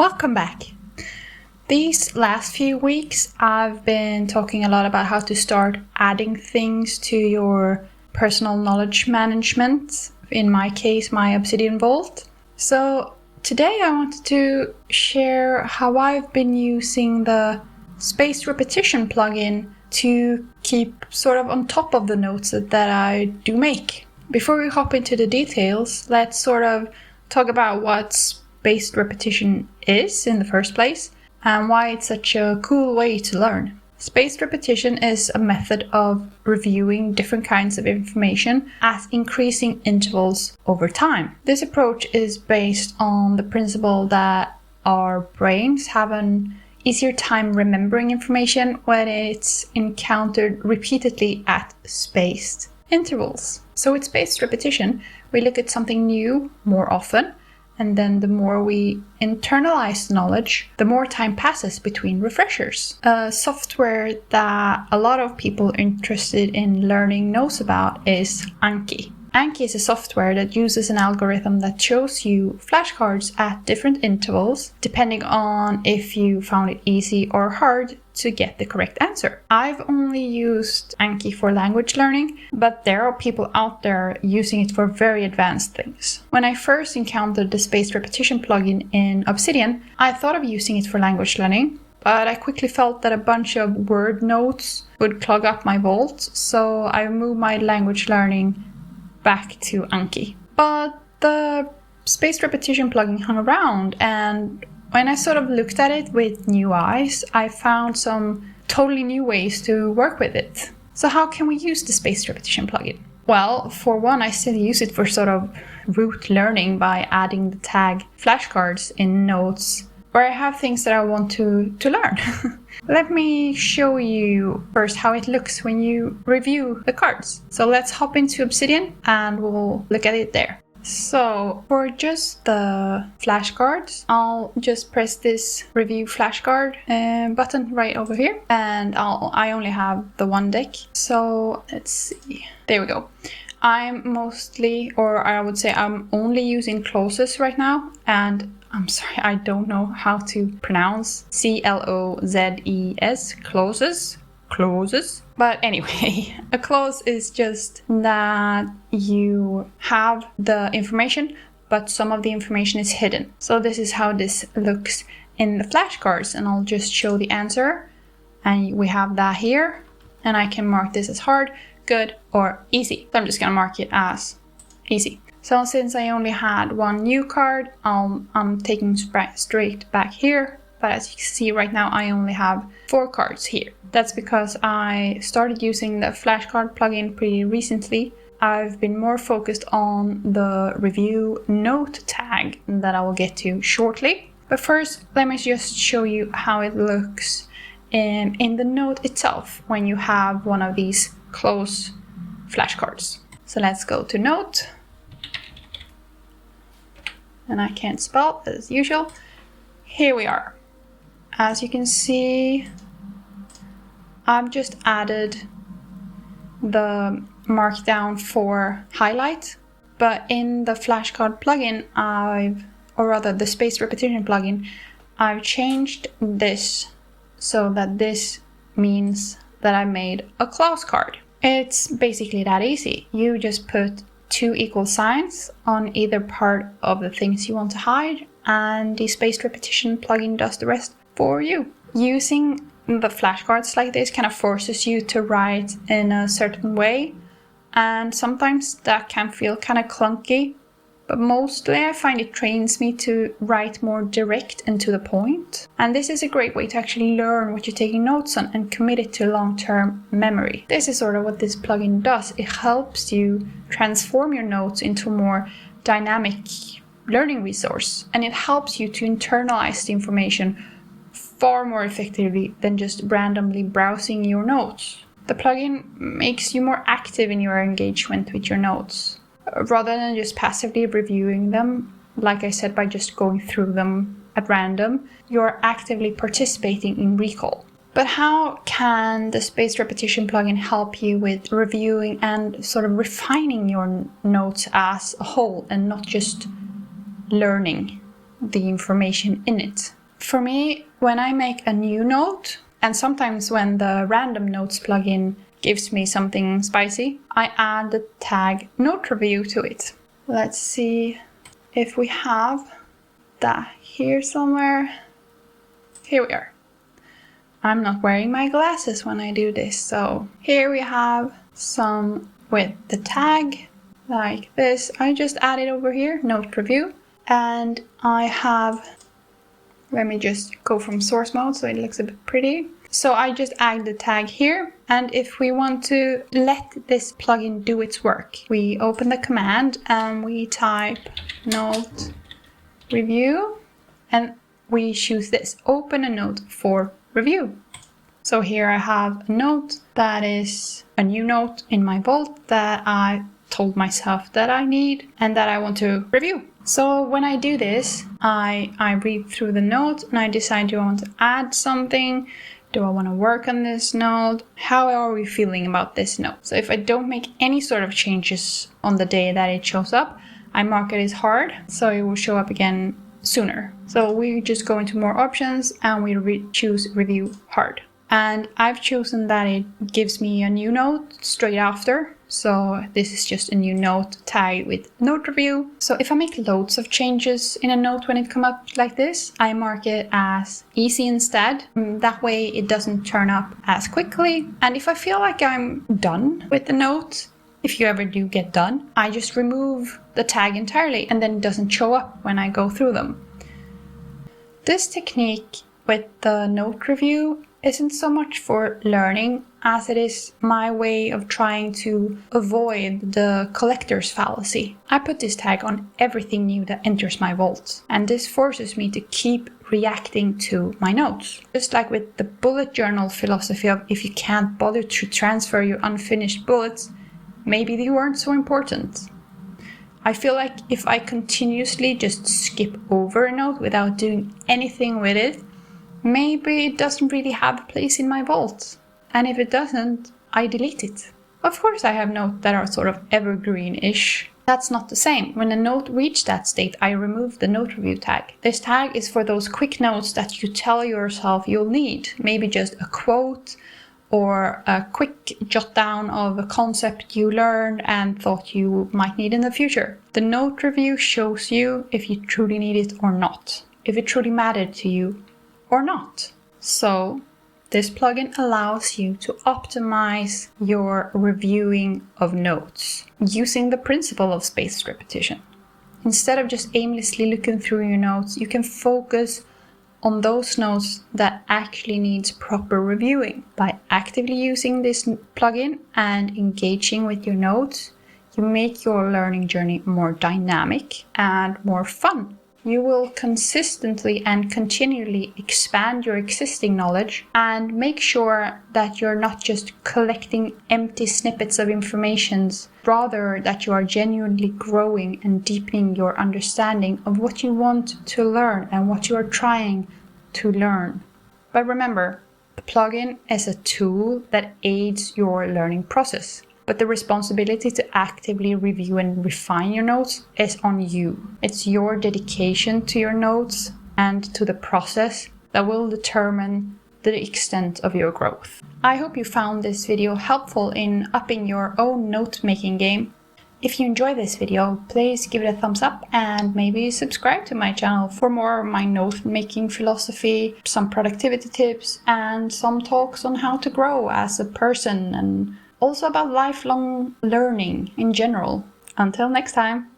Welcome back. These last few weeks, I've been talking a lot about how to start adding things to your personal knowledge management. In my case, my Obsidian Vault. So today I wanted to share how I've been using the spaced repetition plugin to keep sort of on top of the notes that I do make. Before we hop into the details, let's sort of talk about what spaced repetition is in the first place and why it's such a cool way to learn. Spaced repetition is a method of reviewing different kinds of information at increasing intervals over time. This approach is based on the principle that our brains have an easier time remembering information when it's encountered repeatedly at spaced intervals. So with spaced repetition, we look at something new more often, and then the more we internalize knowledge, the more time passes between refreshers. A software that a lot of people interested in learning knows about is Anki. Anki is a software that uses an algorithm that shows you flashcards at different intervals, depending on if you found it easy or hard to get the correct answer. I've only used Anki for language learning, but there are people out there using it for very advanced things. When I first encountered the spaced repetition plugin in Obsidian, I thought of using it for language learning, but I quickly felt that a bunch of word notes would clog up my vault, so I moved my language learning back to Anki. But the spaced repetition plugin hung around, and when I sort of looked at it with new eyes, I found some totally new ways to work with it. So how can we use the spaced repetition plugin? Well, for one, I still use it for sort of rote learning by adding the tag flashcards in notes where I have things that I want to learn. Let me show you first how it looks when you review the cards. So let's hop into Obsidian and we'll look at it there. So for just the flashcards, I'll just press this review flashcard button right over here, and I only have the one deck. So let's see. There we go. I'm mostly, or I would say I'm only using clauses right now, and I'm sorry, I don't know how to pronounce CLOZES, clauses. But anyway, a clause is just that you have the information, but some of the information is hidden. So this is how this looks in the flashcards, and I'll just show the answer. And we have that here, and I can mark this as hard, good, or easy. So I'm just gonna mark it as easy. So since I only had one new card, I'm taking straight back here. But as you can see right now, I only have 4 cards here. That's because I started using the flashcard plugin pretty recently. I've been more focused on the review note tag that I will get to shortly. But first, let me just show you how it looks in the note itself when you have one of these close flashcards. So let's go to note. And I can't spell as usual. Here we are. As you can see, I've just added the markdown for highlight, but in the flashcard plugin, the spaced repetition plugin, I've changed this so that this means that I made a clause card. It's basically that easy. You just put 2 equal signs on either part of the things you want to hide, and the spaced repetition plugin does the rest for you. Using the flashcards like this kind of forces you to write in a certain way, and sometimes that can feel kind of clunky, but mostly I find it trains me to write more direct and to the point. And this is a great way to actually learn what you're taking notes on and commit it to long-term memory. This is sort of what this plugin does. It helps you transform your notes into a more dynamic learning resource, and it helps you to internalize the information far more effectively than just randomly browsing your notes. The plugin makes you more active in your engagement with your notes, rather than just passively reviewing them, like I said, by just going through them at random. You're actively participating in recall. But how can the spaced repetition plugin help you with reviewing and sort of refining your notes as a whole and not just learning? the information in it. For me, when I make a new note, and sometimes when the random notes plugin gives me something spicy, I add the tag note review to it. Let's see if we have that here somewhere. Here we are. I'm not wearing my glasses when I do this, so here we have some with the tag like this. I just added over here, note review, and I have, let me just go from source mode so it looks a bit pretty. So I just add the tag here, and if we want to let this plugin do its work, we open the command and we type note review, and we choose this, open a note for review. So here I have a note that is a new note in my vault that I told myself that I need and that I want to review. So when I do this, I read through the note and I decide, do I want to add something? Do I want to work on this note? How are we feeling about this note? So if I don't make any sort of changes on the day that it shows up, I mark it as hard, so it will show up again sooner. So we just go into more options and we choose review hard. And I've chosen that it gives me a new note straight after. So this is just a new note tagged with note review. So if I make loads of changes in a note when it comes up like this, I mark it as easy instead. That way it doesn't turn up as quickly. And if I feel like I'm done with the note, if you ever do get done, I just remove the tag entirely and then it doesn't show up when I go through them. This technique with the note review isn't so much for learning as it is my way of trying to avoid the collector's fallacy. I put this tag on everything new that enters my vault, and this forces me to keep reacting to my notes. Just like with the bullet journal philosophy of if you can't bother to transfer your unfinished bullets, maybe they weren't so important. I feel like if I continuously just skip over a note without doing anything with it, maybe it doesn't really have a place in my vault. And if it doesn't, I delete it. Of course I have notes that are sort of evergreen-ish. That's not the same. When a note reaches that state, I remove the note review tag. This tag is for those quick notes that you tell yourself you'll need. Maybe just a quote or a quick jot down of a concept you learned and thought you might need in the future. The note review shows you if you truly need it or not, if it truly mattered to you or not. So this plugin allows you to optimize your reviewing of notes using the principle of spaced repetition. Instead of just aimlessly looking through your notes, you can focus on those notes that actually needs proper reviewing. By actively using this plugin and engaging with your notes, you make your learning journey more dynamic and more fun. You will consistently and continually expand your existing knowledge and make sure that you're not just collecting empty snippets of information, rather that you are genuinely growing and deepening your understanding of what you want to learn and what you are trying to learn. But remember, the plugin is a tool that aids your learning process. But the responsibility to actively review and refine your notes is on you. It's your dedication to your notes and to the process that will determine the extent of your growth. I hope you found this video helpful in upping your own note-making game. If you enjoy this video, please give it a thumbs up and maybe subscribe to my channel for more of my note-making philosophy, some productivity tips, and some talks on how to grow as a person and also about lifelong learning in general. Until next time.